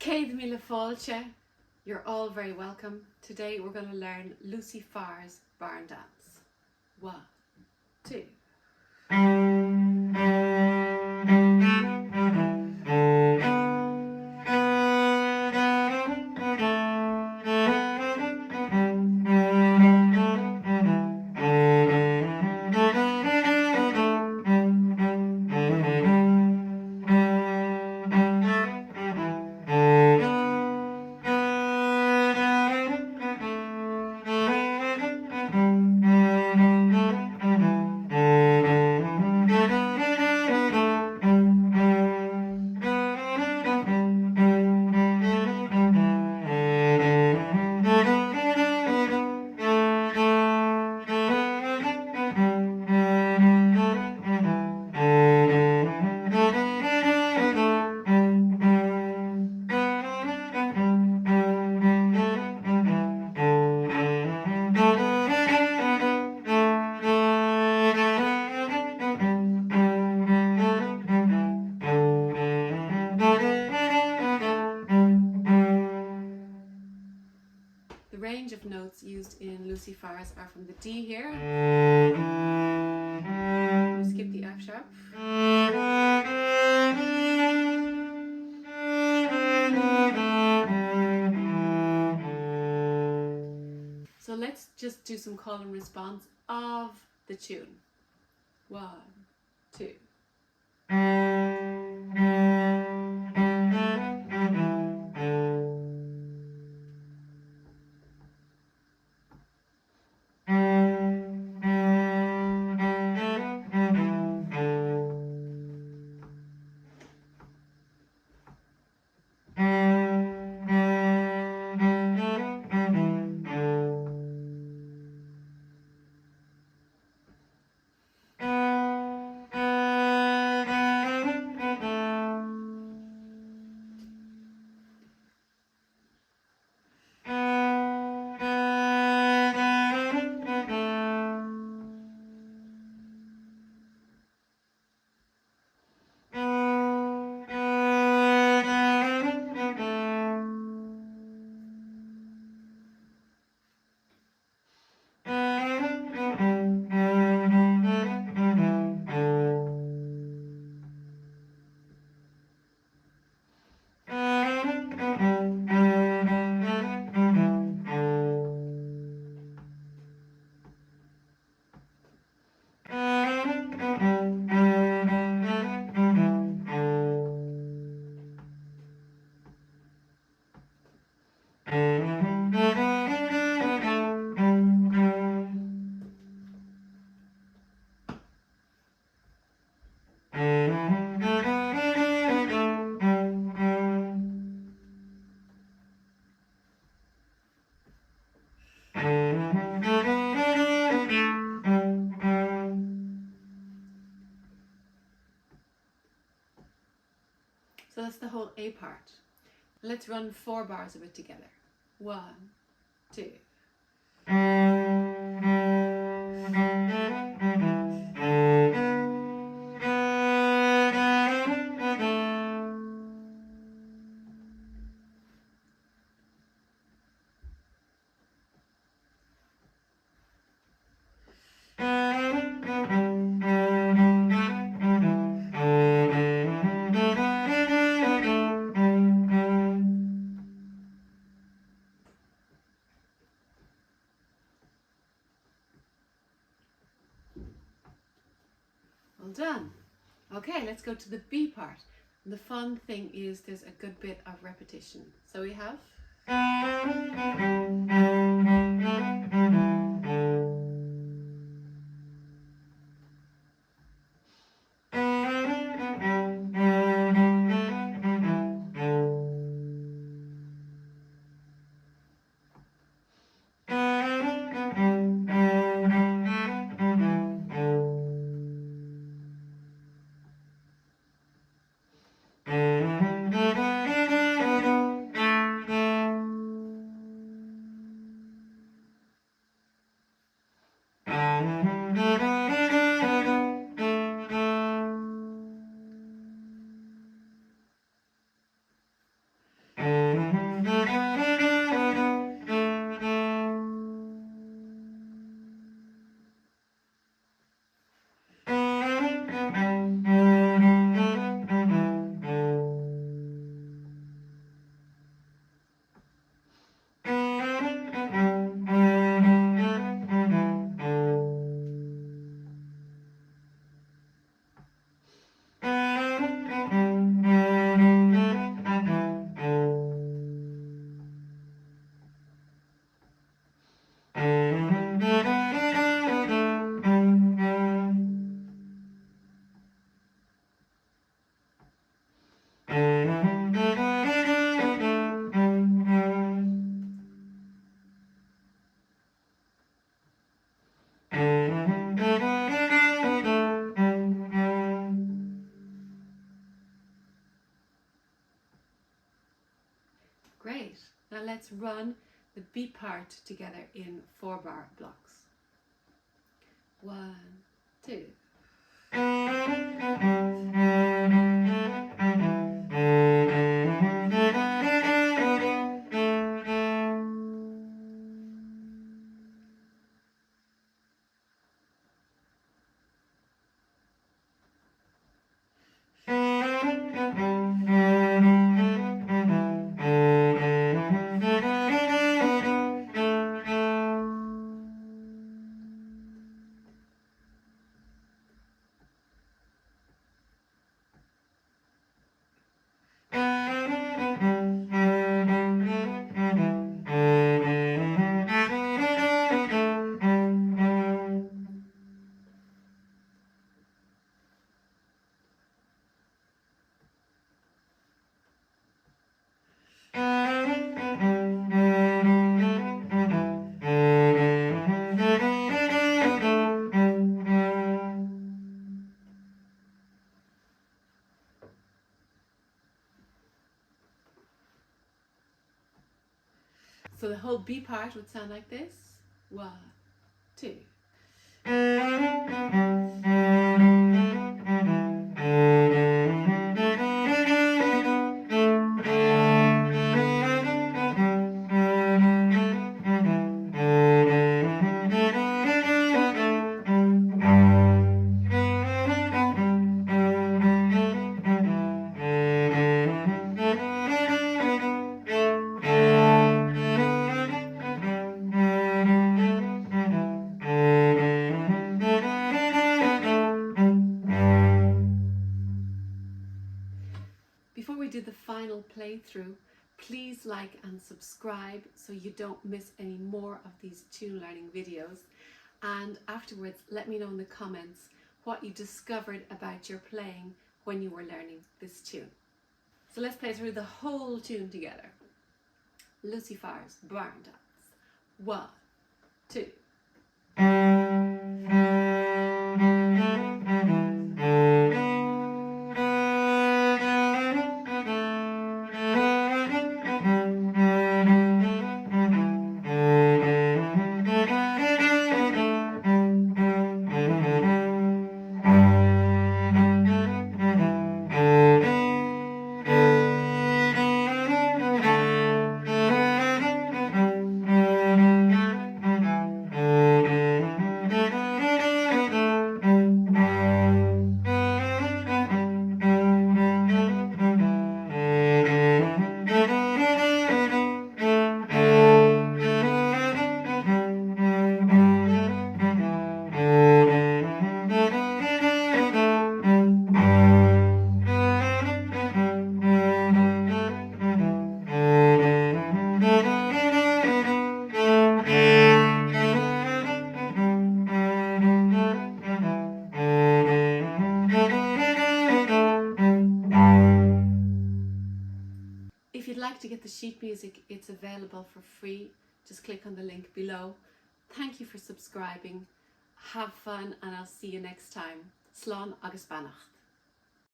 Céad míle fáilte. You're all very welcome. Today we're going to learn Lucy Farr's Barn Dance. 1, 2. The range of notes used in Lucy Farr's are from the D here. Skip the F sharp. So let's just do some call and response of the tune. 1, 2. So that's the whole A part. Let's run 4 bars of it together. 1, 2. Well done. Okay, let's go to the B part. And the fun thing is there's a good bit of repetition. So we have Great. Now let's run the B part together in 4-bar blocks. 1, 2. So the whole B part would sound like this. 1, 2. Before we do the final playthrough, please like and subscribe so you don't miss any more of these tune learning videos. And afterwards, let me know in the comments what you discovered about your playing when you were learning this tune. So let's play through the whole tune together. Lucy Farr's Barn Dance. 1, 2. If you'd like to get the sheet music, it's available for free. Just click on the link below. Thank you for subscribing. Have fun and I'll see you next time. Slán agus beannacht.